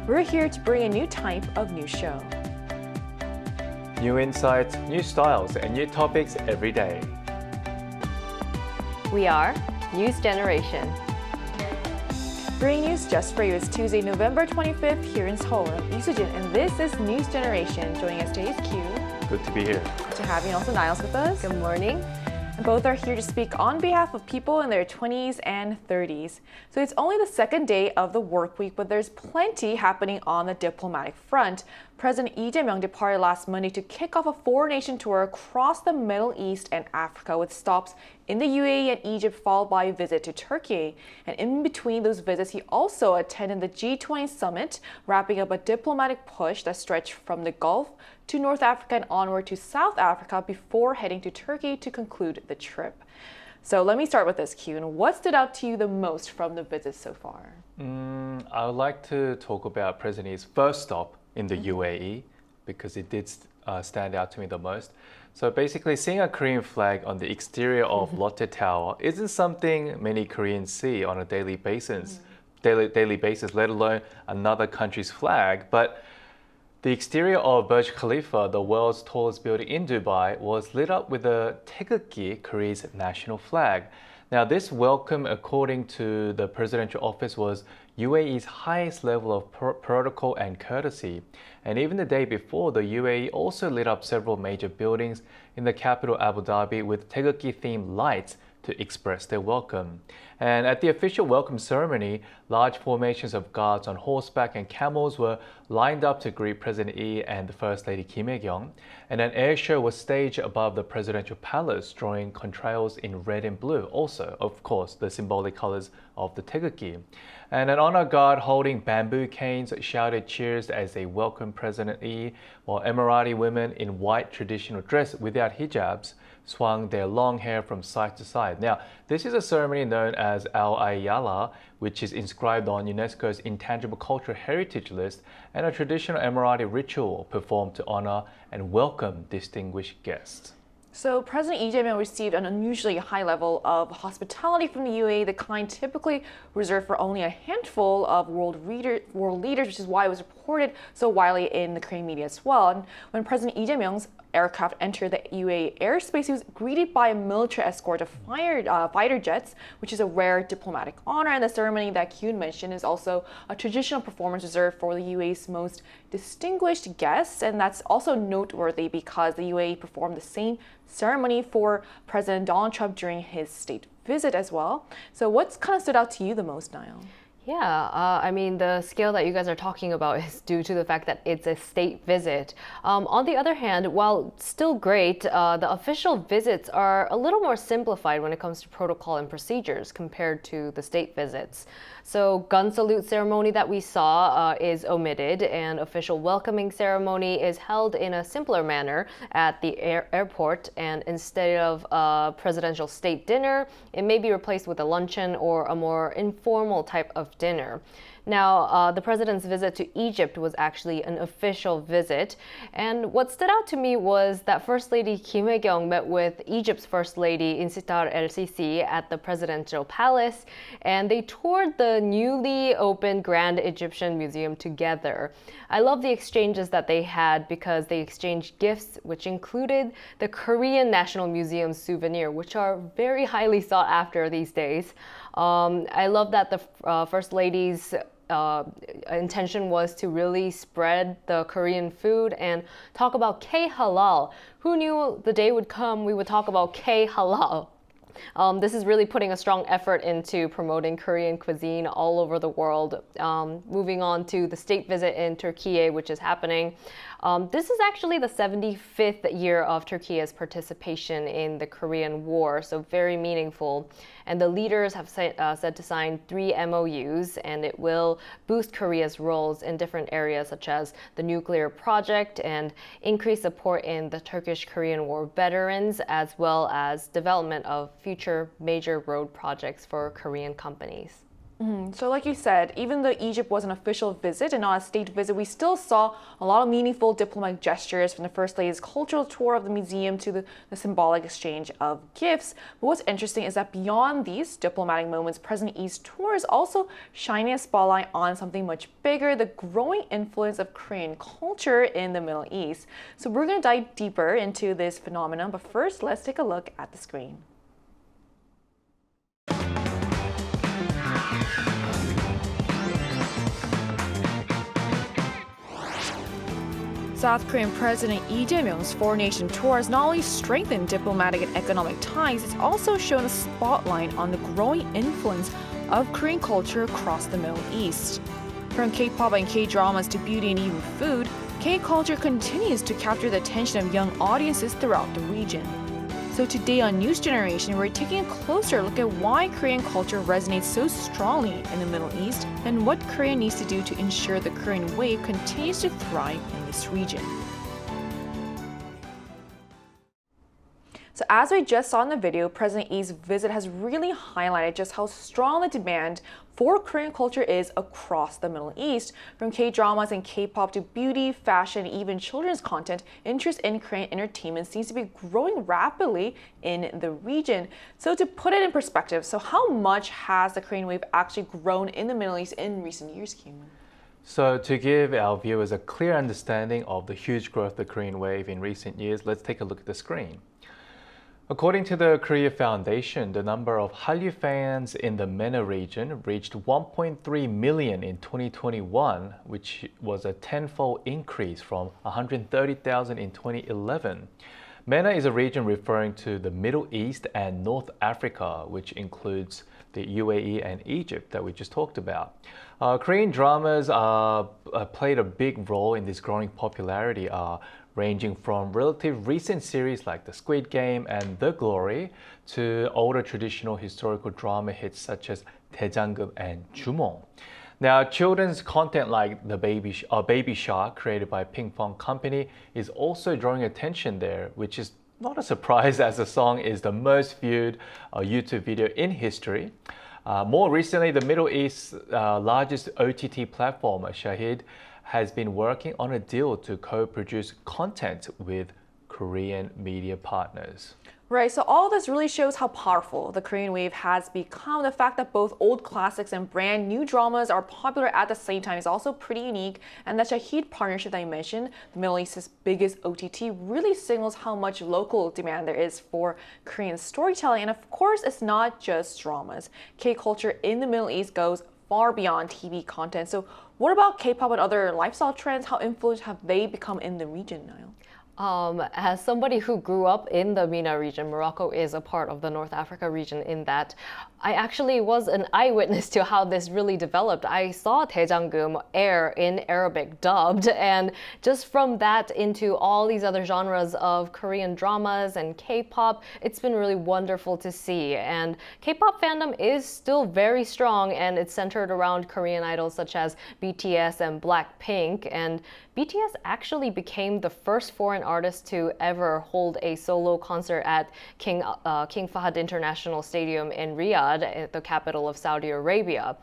we're here to bring a new type of news show. New insights, new styles, and new topics every day. We are News Generation. Bringing news just for you. It's Tuesday, November 25th here in Seoul. I'm Lee Soo-jin, and this is News Generation. Joining us today is Q. Good to be here. Good to have you, and also Niles with us. Good morning. And both are here to speak on behalf of people in their 20s and 30s. So it's only the second day of the work week, but there's plenty happening on the diplomatic front. President Lee Jae-myung departed last Monday to kick off a four-nation tour across the Middle East and Africa, with stops in the UAE and Egypt, followed by a visit to Turkey. And in between those visits, he also attended the G20 summit, wrapping up a diplomatic push that stretched from the Gulf to North Africa and onward to South Africa before heading to Turkey to conclude the trip. So let me start with this, Kyun. What stood out to you the most from the visit so far? I would like to talk about President Lee's first stop in the UAE, because it did stand out to me the most. So basically, seeing a Korean flag on the exterior of Lotte Tower isn't something many Koreans see on a daily basis, let alone another country's flag. But the exterior of Burj Khalifa, the world's tallest building in Dubai, was lit up with the Taegukgi, Korea's national flag. Now, this welcome, according to the presidential office, was UAE's highest level of protocol and courtesy. And even the day before, the UAE also lit up several major buildings in the capital Abu Dhabi with Taegukgi-themed lights to express their welcome. And at the official welcome ceremony, large formations of guards on horseback and camels were lined up to greet President Lee and the First Lady Kim Hae-kyung. And an air show was staged above the presidential palace, drawing contrails in red and blue, also, of course, the symbolic colors of the Taegukgi. And an honor guard holding bamboo canes shouted cheers as they welcomed President Lee, while Emirati women in white traditional dress without hijabs swung their long hair from side to side. Now, this is a ceremony known as Al Ayyala, which is inscribed on UNESCO's Intangible Cultural Heritage List, and a traditional Emirati ritual performed to honor and welcome distinguished guests. So President Lee Jae-myung received an unusually high level of hospitality from the UAE, the kind typically reserved for only a handful of world leaders, which is why it was reported so widely in the Korean media as well. And when President Lee Jae-myung's aircraft entered the UAE airspace, he was greeted by a military escort of fighter jets, which is a rare diplomatic honor. And the ceremony that Kyun mentioned is also a traditional performance reserved for the UAE's most distinguished guests. And that's also noteworthy because the UAE performed the same ceremony for President Donald Trump during his state visit as well. So what's kind of stood out to you the most, Niall? Yeah, I mean, the scale that you guys are talking about is due to the fact that it's a state visit. On the other hand, while still great, the official visits are a little more simplified when it comes to protocol and procedures compared to the state visits. So gun salute ceremony that we saw is omitted, and official welcoming ceremony is held in a simpler manner at the airport. And instead of a presidential state dinner, it may be replaced with a luncheon or a more informal type of dinner. Now, the president's visit to Egypt was actually an official visit. And what stood out to me was that First Lady Kim Hae-kyung met with Egypt's First Lady Insitar el-Sisi at the presidential palace, and they toured the newly opened Grand Egyptian Museum together. I love the exchanges that they had because they exchanged gifts, which included the Korean National Museum souvenir, which are very highly sought after these days. I love that the First Lady's intention was to really spread the Korean food and talk about K-halal. Who knew the day would come we would talk about K-halal? This is really putting a strong effort into promoting Korean cuisine all over the world. Moving on to the state visit in Turkey, which is happening. This is actually the 75th year of Turkey's participation in the Korean War, so very meaningful. And the leaders have said to sign 3 MOUs, and it will boost Korea's roles in different areas such as the nuclear project and increase support in the Turkish-Korean War veterans, as well as development of future major road projects for Korean companies. So like you said, even though Egypt was an official visit and not a state visit, we still saw a lot of meaningful diplomatic gestures from the First Lady's cultural tour of the museum to the symbolic exchange of gifts. But what's interesting is that beyond these diplomatic moments, President E's tour is also shining a spotlight on something much bigger, the growing influence of Korean culture in the Middle East. So we're going to dive deeper into this phenomenon, but first let's take a look at the screen. South Korean President Lee Jae-myung's four-nation tour has not only strengthened diplomatic and economic ties, it's also shown a spotlight on the growing influence of Korean culture across the Middle East. From K-pop and K-dramas to beauty and even food, K-culture continues to capture the attention of young audiences throughout the region. So today on News Generation, we're taking a closer look at why Korean culture resonates so strongly in the Middle East and what Korea needs to do to ensure the Korean wave continues to thrive in this region. So as we just saw in the video, President Lee's visit has really highlighted just how strong the demand for Korean culture is across the Middle East. From K-dramas and K-pop to beauty, fashion, even children's content, interest in Korean entertainment seems to be growing rapidly in the region. So to put it in perspective, so how much has the Korean wave actually grown in the Middle East in recent years, Kim? So to give our viewers a clear understanding of the huge growth of the Korean wave in recent years, let's take a look at the screen. According to the Korea Foundation, the number of Hallyu fans in the MENA region reached 1.3 million in 2021, which was a tenfold increase from 130,000 in 2011. MENA is a region referring to the Middle East and North Africa, which includes the UAE and Egypt that we just talked about. Korean dramas played a big role in this growing popularity, ranging from relative recent series like The Squid Game and The Glory to older traditional historical drama hits such as 대장금 and 주몽. Now, children's content like the Baby Shark, created by Ping Pong Company, is also drawing attention there, which is not a surprise as the song is the most viewed YouTube video in history. More recently, the Middle East's largest OTT platform, Shahid, has been working on a deal to co-produce content with Korean media partners. Right, so all this really shows how powerful the Korean wave has become. The fact that both old classics and brand new dramas are popular at the same time is also pretty unique. And that Shahid partnership that you mentioned, the Middle East's biggest OTT, really signals how much local demand there is for Korean storytelling. And of course, it's not just dramas. K-culture in the Middle East goes far beyond TV content. So what about K-pop and other lifestyle trends? How influential have they become in the region, Niall? As somebody who grew up in the MENA region, Morocco is a part of the North Africa region in that I actually was an eyewitness to how this really developed. I saw 대장금 air in Arabic dubbed, and just from that into all these other genres of Korean dramas and K-pop, it's been really wonderful to see. And K-pop fandom is still very strong, and it's centered around Korean idols such as BTS and Blackpink. And BTS actually became the first foreign artist to ever hold a solo concert at King Fahd International Stadium in Riyadh, the capital of Saudi Arabia.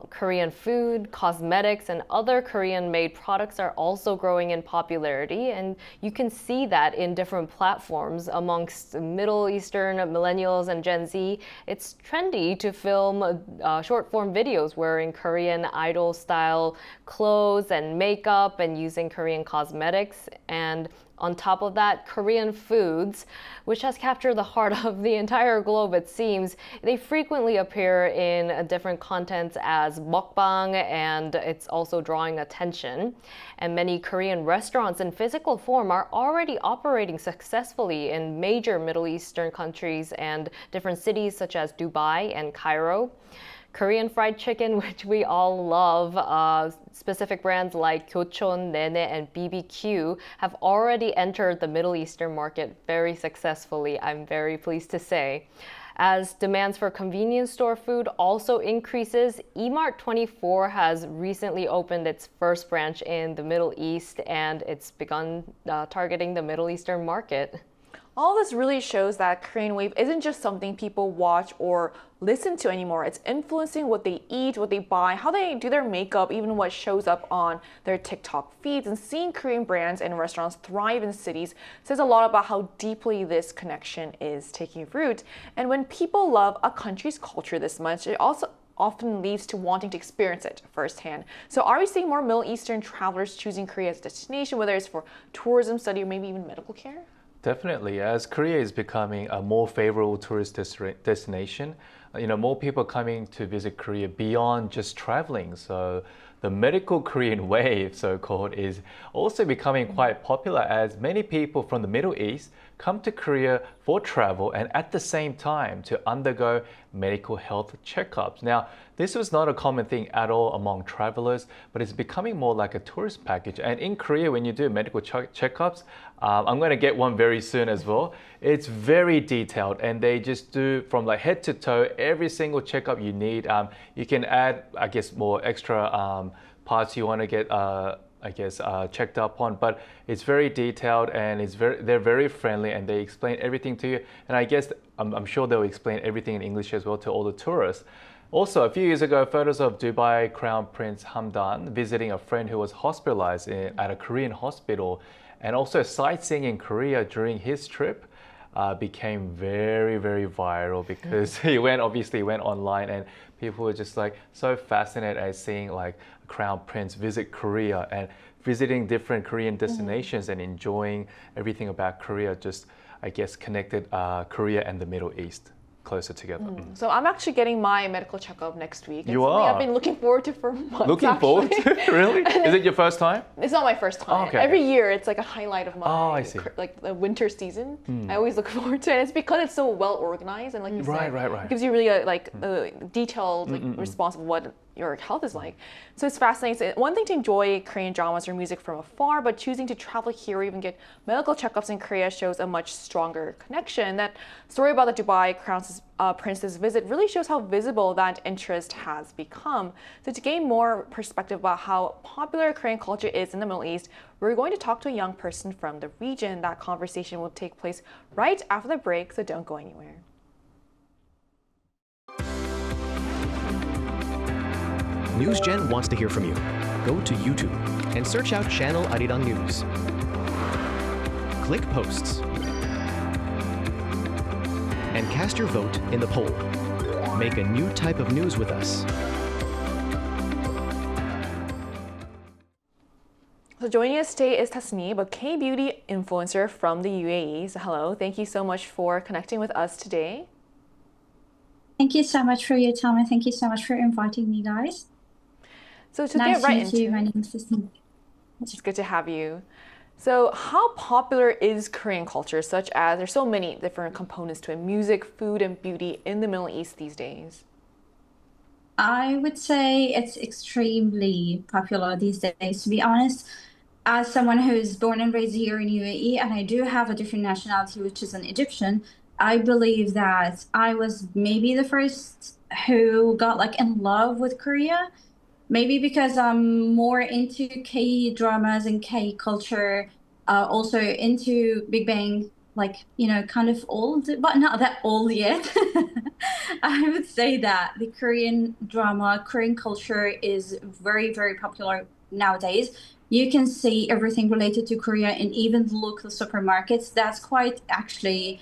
Korean food, cosmetics, and other Korean-made products are also growing in popularity, and you can see that in different platforms amongst Middle Eastern millennials and Gen Z. It's trendy to film short-form videos wearing Korean idol-style clothes and makeup and using Korean cosmetics. And on top of that, Korean foods, which has captured the heart of the entire globe, it seems. They frequently appear in different contents as mukbang, and it's also drawing attention. And many Korean restaurants in physical form are already operating successfully in major Middle Eastern countries and different cities such as Dubai and Cairo. Korean fried chicken, which we all love, specific brands like Kyochon, Nene, and BBQ have already entered the Middle Eastern market very successfully, I'm very pleased to say. As demands for convenience store food also increases, eMart24 has recently opened its first branch in the Middle East, and it's begun targeting the Middle Eastern market. All this really shows that Korean Wave isn't just something people watch or listen to anymore. It's influencing what they eat, what they buy, how they do their makeup, even what shows up on their TikTok feeds. And seeing Korean brands and restaurants thrive in cities says a lot about how deeply this connection is taking root. And when people love a country's culture this much, it also often leads to wanting to experience it firsthand. So are we seeing more Middle Eastern travelers choosing Korea as a destination, whether it's for tourism, study, or maybe even medical care? Definitely, as Korea is becoming a more favorable tourist destination, more people coming to visit Korea beyond just traveling. So the medical Korean wave, so-called, is also becoming quite popular as many people from the Middle East come to Korea for travel and at the same time to undergo medical health checkups. Now, this was not a common thing at all among travelers, but it's becoming more like a tourist package. And in Korea, when you do medical checkups, I'm going to get one very soon as well. It's very detailed and they just do from like head to toe, every single checkup you need. You can add, I guess, more extra parts you want to get checked up on, but it's very detailed and they're very friendly and they explain everything to you. And I guess I'm sure they'll explain everything in English as well to all the tourists. Also, a few years ago, photos of Dubai Crown Prince Hamdan visiting a friend who was hospitalized at a Korean hospital and also sightseeing in Korea during his trip became very, very viral because he went online and people were just like so fascinated at seeing like Crown Prince visit Korea and visiting different Korean destinations and enjoying everything about Korea, just I guess connected Korea and the Middle East closer together. So I'm actually getting my medical checkup next week. It's You something are? I've been looking forward to for months. Looking forward to it? Really? Is it your first time? It's not my first time. Oh, okay. Every year, it's like a highlight of my I see. like the winter season. I always look forward to it. And it's because it's so well organized and like you said, Right. it gives you really a detailed response of what your health is like. So it's fascinating. So one thing to enjoy Korean dramas or music from afar, but choosing to travel here or even get medical checkups in Korea shows a much stronger connection. That story about the Dubai Crown Prince's visit really shows how visible that interest has become. So to gain more perspective about how popular Korean culture is in the Middle East, we're going to talk to a young person from the region. That conversation will take place right after the break, so don't go anywhere. NewsGen wants to hear from you. Go to YouTube and search out Channel Arirang News. Click Posts and cast your vote in the poll. Make a new type of news with us. So joining us today is Tasneem, a Kbeauty influencer from the UAE. So hello, thank you so much for connecting with us today. Thank you so much for your time and thank you so much for inviting me, guys. So to Nice get right to meet you. into My it, name is Tasneem. it's good to have you. So how popular is Korean culture, such as there's so many different components to it, music, food, and beauty in the Middle East these days? I would say it's extremely popular these days, to be honest. As someone who's born and raised here in UAE, and I do have a different nationality, which is an Egyptian, I believe that I was maybe the first who got like in love with Korea. Maybe because I'm more into K dramas and K culture, also into Big Bang, like, kind of old, but not that old yet. I would say that the Korean drama, Korean culture is very, very popular nowadays. You can see everything related to Korea in even the local supermarkets. That's quite actually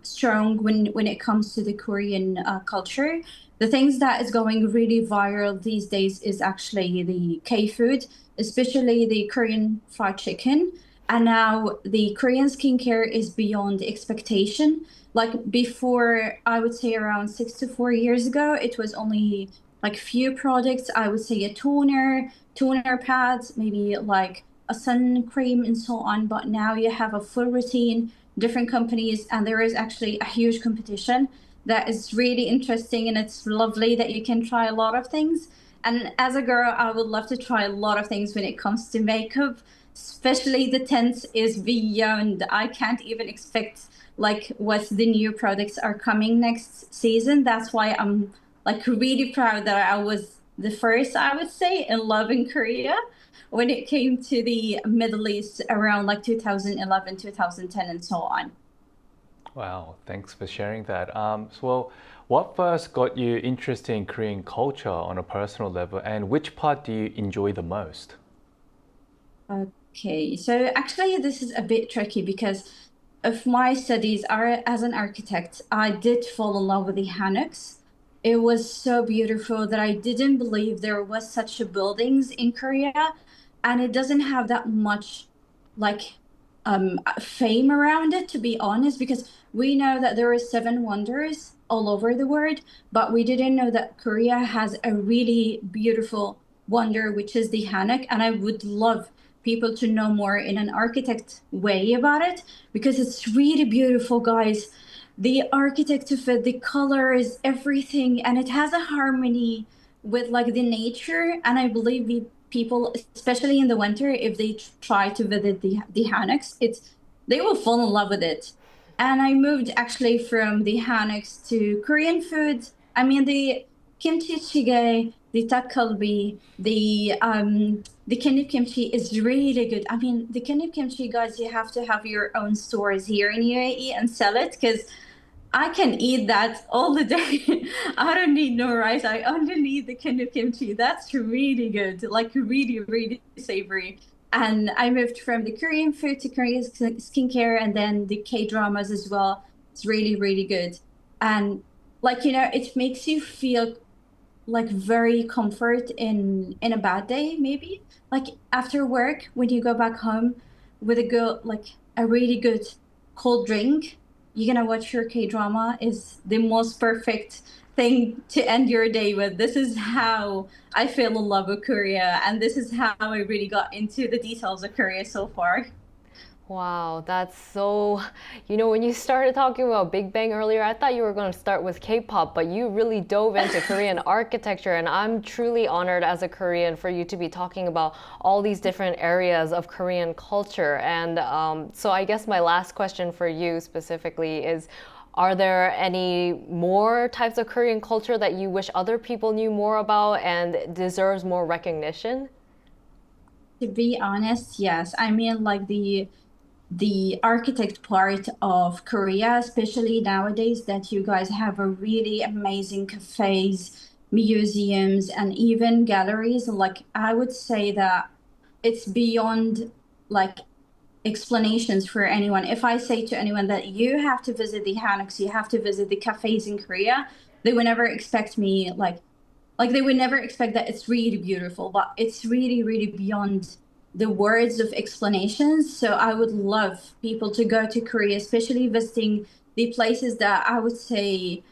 strong when it comes to the Korean culture. The things that is going really viral these days is actually the K-food, especially the Korean fried chicken. And now the Korean skincare is beyond expectation. Like before, I would say around 6 to 4 years ago, it was only like few products. I would say a toner pads, maybe like a sun cream and so on. But now you have a full routine, different companies, and there is actually a huge competition. That is really interesting, and it's lovely that you can try a lot of things. And as a girl, I would love to try a lot of things when it comes to makeup, especially the tints is beyond. I can't even expect like what the new products are coming next season. That's why I'm like really proud that I was the first, I would say, in love in Korea when it came to the Middle East around like 2011, 2010, and so on. Wow, thanks for sharing that. Well, what first got you interested in Korean culture on a personal level, and which part do you enjoy the most? Okay, so actually, this is a bit tricky because of my studies are as an architect. I did fall in love with the Hanuks. It was so beautiful that I didn't believe there was such a buildings in Korea, and it doesn't have that much like fame around it, to be honest, because we know that there are seven wonders all over the world, but we didn't know that Korea has a really beautiful wonder, which is the Hanok, and I would love people to know more in an architect way about it because it's really beautiful, guys. The architect of it, the colors, everything, and it has a harmony with like the nature. And I believe the people, especially in the winter, if they try to visit the Hanoks, they will fall in love with it. And I moved actually from the Hanoks to Korean food. I mean the kimchi jjigae, the takgalbi, the kennip kimchi is really good. I mean, the kennip kimchi, guys, you have to have your own stores here in UAE and sell it because I can eat that all the day. I don't need no rice. I only need the kennip kimchi. That's really good, like really, really savory. And I moved from the Korean food to Korean skincare and then the K dramas as well. It's really, really good. And like, it makes you feel like very comfort in a bad day, maybe. Like after work, when you go back home with a really good cold drink, you're gonna watch your K drama is the most perfect thing to end your day with. This is how I fell in love with Korea, and this is how I really got into the details of Korea so far. Wow, that's so. When you started talking about Big Bang earlier, I thought you were going to start with K-pop, but you really dove into Korean architecture, and I'm truly honored as a Korean for you to be talking about all these different areas of Korean culture. And so I guess my last question for you specifically is, are there any more types of Korean culture that you wish other people knew more about and deserves more recognition? To be honest, yes. I mean, like the architect part of Korea, especially nowadays, that you guys have a really amazing cafes, museums, and even galleries. Like, I would say that it's beyond like explanations for anyone. If I say to anyone that you have to visit the Hanoks, you have to visit the cafes in Korea, they would never expect me like they would never expect that it's really beautiful, but it's really, really beyond the words of explanations. So I would love people to go to Korea, especially visiting the places that I would say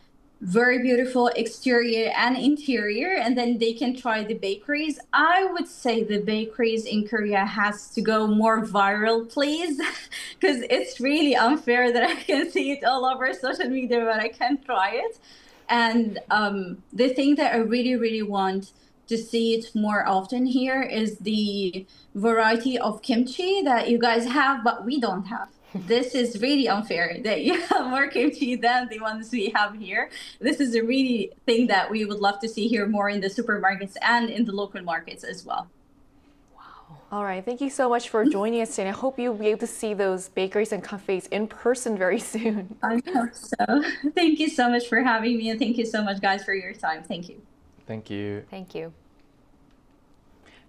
very beautiful exterior and interior, and then they can try the bakeries. I would say the bakeries in Korea has to go more viral, please, because it's really unfair that I can see it all over social media, but I can't try it. And the thing that I really, really want to see it more often here is the variety of kimchi that you guys have, but we don't have. This is really unfair that you have more kimchi than the ones we have here. This is a really thing that we would love to see here more in the supermarkets and in the local markets as well. All right, thank you so much for joining us today. I hope you'll be able to see those bakeries and cafes in person very soon. I hope so. Thank you so much for having me, and thank you so much, guys, for your time. Thank you. Thank you. Thank you.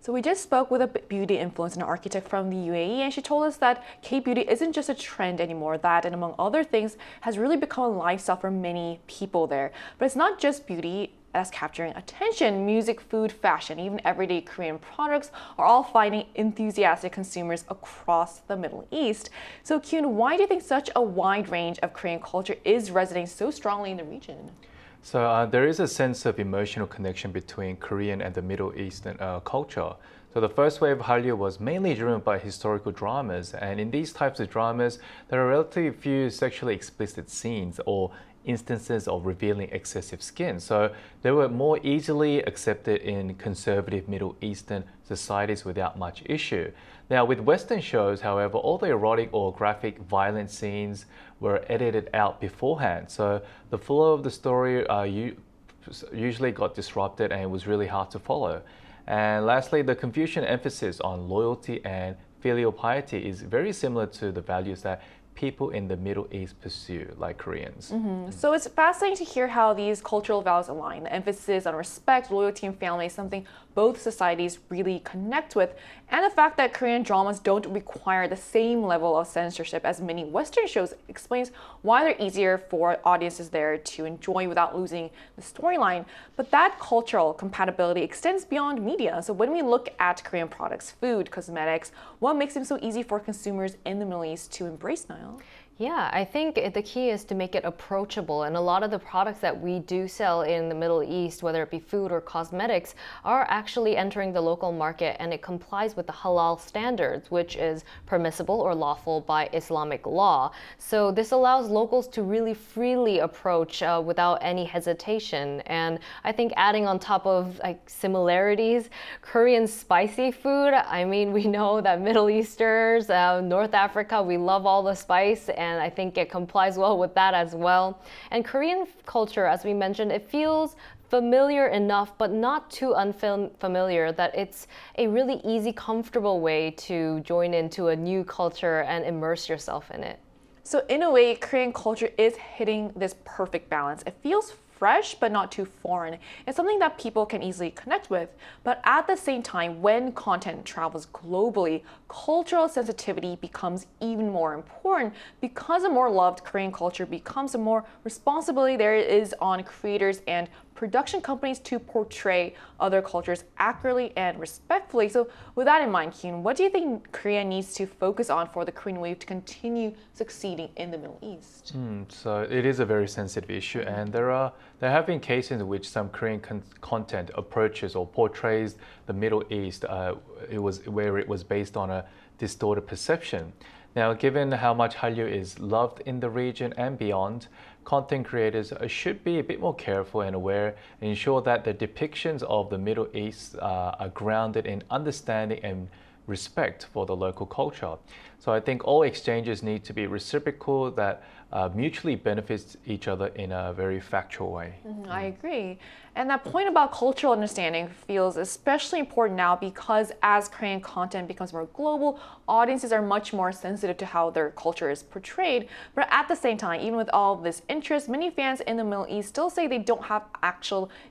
So we just spoke with a beauty influencer and architect from the UAE, and she told us that K-beauty isn't just a trend anymore, that, and among other things, has really become a lifestyle for many people there. But it's not just beauty that's capturing attention. Music, food, fashion, even everyday Korean products are all finding enthusiastic consumers across the Middle East. So Kyun, why do you think such a wide range of Korean culture is resonating so strongly in the region? So there is a sense of emotional connection between Korean and the Middle Eastern culture. So the first wave of Hallyu was mainly driven by historical dramas, and in these types of dramas, there are relatively few sexually explicit scenes or instances of revealing excessive skin. So they were more easily accepted in conservative Middle Eastern societies without much issue. Now with Western shows, however, all the erotic or graphic violent scenes were edited out beforehand. So the flow of the story usually got disrupted and it was really hard to follow. And lastly, the Confucian emphasis on loyalty and filial piety is very similar to the values that people in the Middle East pursue, like Koreans. So it's fascinating to hear how these cultural values align. The emphasis on respect, loyalty, and family is something both societies really connect with. And the fact that Korean dramas don't require the same level of censorship as many Western shows explains why they're easier for audiences there to enjoy without losing the storyline. But that cultural compatibility extends beyond media. So when we look at Korean products, food, cosmetics, what makes them so easy for consumers in the Middle East to embrace now? Yeah, I think the key is to make it approachable. And a lot of the products that we do sell in the Middle East, whether it be food or cosmetics, are actually entering the local market, and it complies with the halal standards, which is permissible or lawful by Islamic law. So this allows locals to really freely approach without any hesitation. And I think adding on top of like similarities, Korean spicy food, I mean, we know that Middle Easters, North Africa, we love all the spice, and I think it complies well with that as well. And Korean culture, as we mentioned, it feels familiar enough, but not too unfamiliar, that it's a really easy, comfortable way to join into a new culture and immerse yourself in it. So in a way, Korean culture is hitting this perfect balance. It feels fresh but not too foreign. It's something that people can easily connect with. But at the same time, when content travels globally, cultural sensitivity becomes even more important because a more loved Korean culture becomes a more responsibility there is on creators and production companies to portray other cultures accurately and respectfully. So with that in mind, Kyun, what do you think Korea needs to focus on for the Korean wave to continue succeeding in the Middle East? So it is a very sensitive issue, and there have been cases in which some Korean content approaches or portrays the Middle East it was based on a distorted perception. Now, given how much Hallyu is loved in the region and beyond, content creators should be a bit more careful and aware and ensure that the depictions of the Middle East are grounded in understanding and respect for the local culture. So I think all exchanges need to be reciprocal, that mutually benefits each other in a very factual way. I agree. And that point about cultural understanding feels especially important now because as Korean content becomes more global, audiences are much more sensitive to how their culture is portrayed. But at the same time, even with all this interest, many fans in the Middle East still say they don't have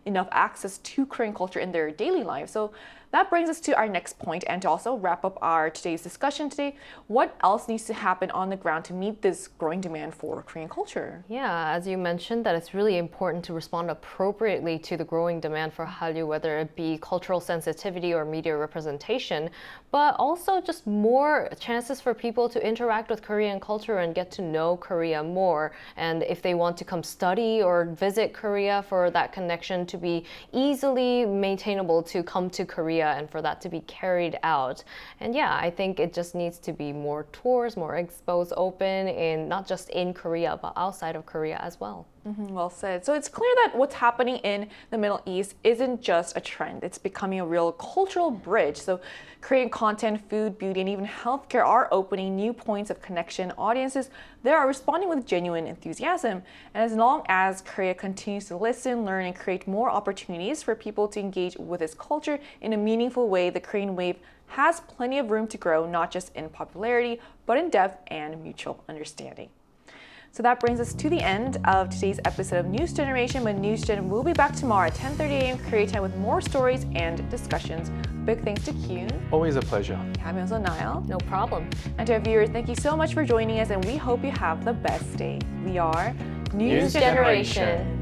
enough access to Korean culture in their daily life. So that brings us to our next point, and to also wrap up our today's discussion today, what else needs to happen on the ground to meet this growing demand for Korean culture? Yeah, as you mentioned, that it's really important to respond appropriately to the growing demand for Hallyu, whether it be cultural sensitivity or media representation, but also just more chances for people to interact with Korean culture and get to know Korea more. And if they want to come study or visit Korea, for that connection to be easily maintainable to come to Korea and for that to be carried out. And yeah, I think it just needs to be more tours, more expos open, in not just in Korea, but outside of Korea as well. Well said. So it's clear that what's happening in the Middle East isn't just a trend. It's becoming a real cultural bridge. So Korean content, food, beauty, and even healthcare are opening new points of connection. Audiences there are responding with genuine enthusiasm. And as long as Korea continues to listen, learn, and create more opportunities for people to engage with its culture in a meaningful way, the Korean wave has plenty of room to grow, not just in popularity, but in depth and mutual understanding. So that brings us to the end of today's episode of News Generation. But News Gen will be back tomorrow at 10:30 a.m. Korea time with more stories and discussions. Big thanks to Kyun. Always a pleasure. 하면서 나요. No problem. And to our viewers, thank you so much for joining us, and we hope you have the best day. We are News Generation.